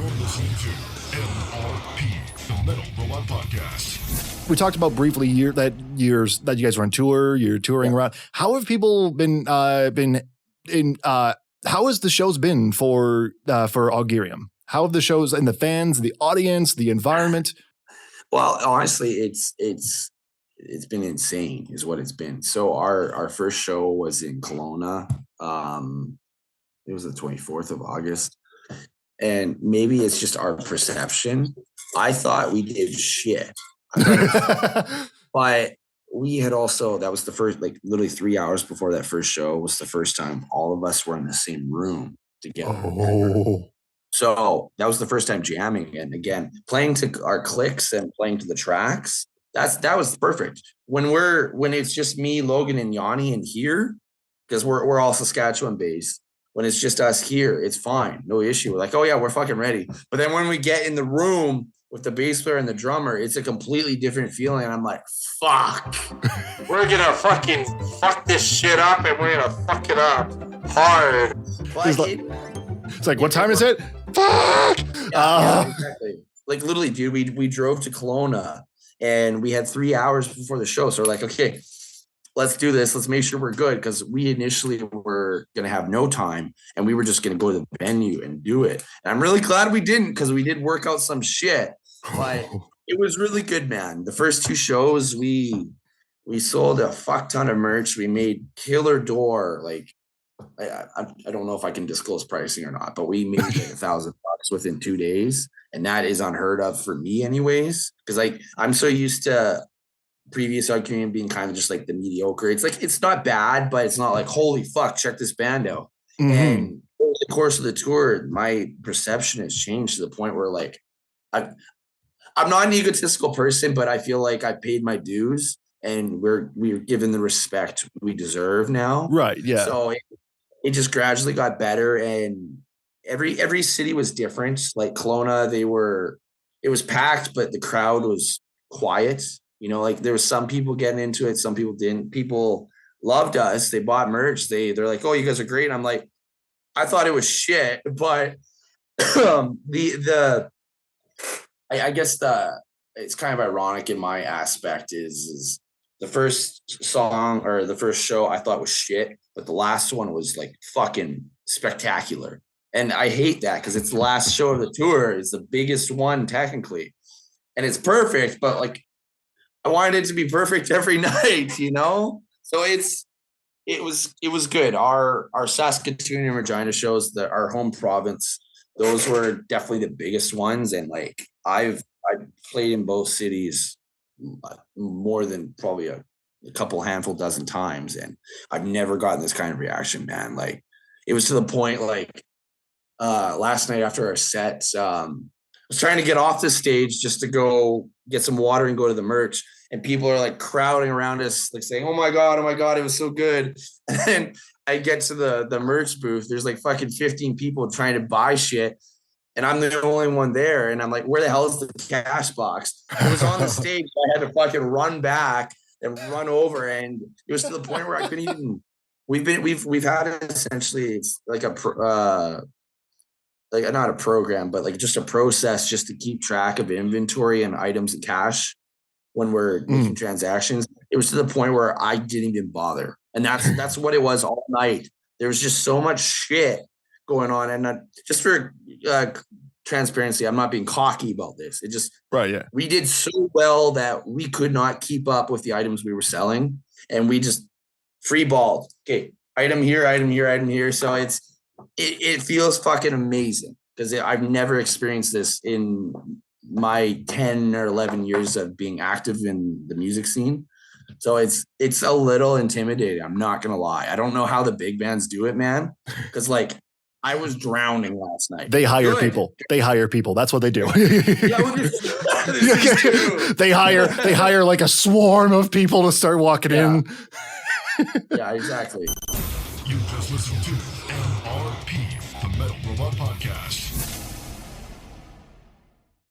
You're listening to MRP, the Metal Robot Podcast. We talked about briefly years that you guys were on tour, you're touring around. How have people been how has the shows been for Augurium? How have the shows and the fans, the audience, the environment? Well, honestly, it's been insane is what it's been. So our first show was in Kelowna. It was the 24th of August. And maybe it's just our perception. I thought we did shit. But we had also, that was the first, like literally 3 hours before that first show was the first time all of us were in the same room together. Oh. So that was the first time jamming. And again, playing to our clicks and playing to the tracks. That was perfect. When it's just me, Logan, and Yanni in here, because we're all Saskatchewan based. When it's just us here, it's fine. No issue. We're like, oh yeah, we're fucking ready. But then when we get in the room with the bass player and the drummer, it's a completely different feeling. And I'm like, fuck. We're gonna fucking fuck this shit up and we're gonna fuck it up hard. It's like, what time is it? Fuck! Yeah, exactly. Like literally, dude, we drove to Kelowna and we had 3 hours before the show. So we're like, okay, let's do this. Let's make sure we're good. Because we initially were going to have no time and we were just going to go to the venue and do it. And I'm really glad we didn't because we did work out some shit. But it was really good, man. The first two shows, we sold a fuck ton of merch. We made killer door. Like, I don't know if I can disclose pricing or not, but we made like $1,000 within 2 days. And that is unheard of for me anyways. Because I'm so used to previous Augurium being kind of just like the mediocre. It's like, it's not bad, but it's not like, holy fuck, check this band out. Mm-hmm. And over the course of the tour, my perception has changed to the point where like, I'm not an egotistical person, but I feel like I paid my dues and we're given the respect we deserve now. Right. Yeah. So it just gradually got better and every city was different. Like Kelowna, it was packed, but the crowd was quiet. You know, like there was some people getting into it, some people didn't. People loved us. They bought merch. They're like, oh, you guys are great. And I'm like, I thought it was shit, but I guess it's kind of ironic in my aspect is the first song or the first show I thought was shit, but the last one was like fucking spectacular. And I hate that because it's the last show of the tour. It's the biggest one technically. And it's perfect, but like I wanted it to be perfect every night, you know? So it was good. Our Saskatoon and Regina shows, our home province, those were definitely the biggest ones. And like I've played in both cities more than probably a couple handful dozen times, and I've never gotten this kind of reaction, man. Like it was to the point like last night after our set, I was trying to get off the stage just to go get some water and go to the merch. And people are like crowding around us, like saying, oh my God, it was so good. And then I get to the merch booth. There's like fucking 15 people trying to buy shit. And I'm the only one there. And I'm like, where the hell is the cash box? It was on the stage. So I had to fucking run back and run over. And it was to the point where I couldn't even, we've had essentially, it's like like not a program, but like just a process just to keep track of inventory and items and cash when we're making transactions. It was to the point where I didn't even bother. And that's what it was all night. There was just so much shit going on. And just for transparency, I'm not being cocky about this. It just, right. Yeah. We did so well that we could not keep up with the items we were selling. And we just free balled. Okay. Item here, item here, item here. So it feels fucking amazing because I've never experienced this in my 10 or 11 years of being active in the music scene. So it's a little intimidating. I'm not going to lie. I don't know how the big bands do it, man. Because like I was drowning last night. They hire people. That's what they do. They hire like a swarm of people to start walking in. Yeah, exactly. You just listened to MRP, the Metal Robot Podcast.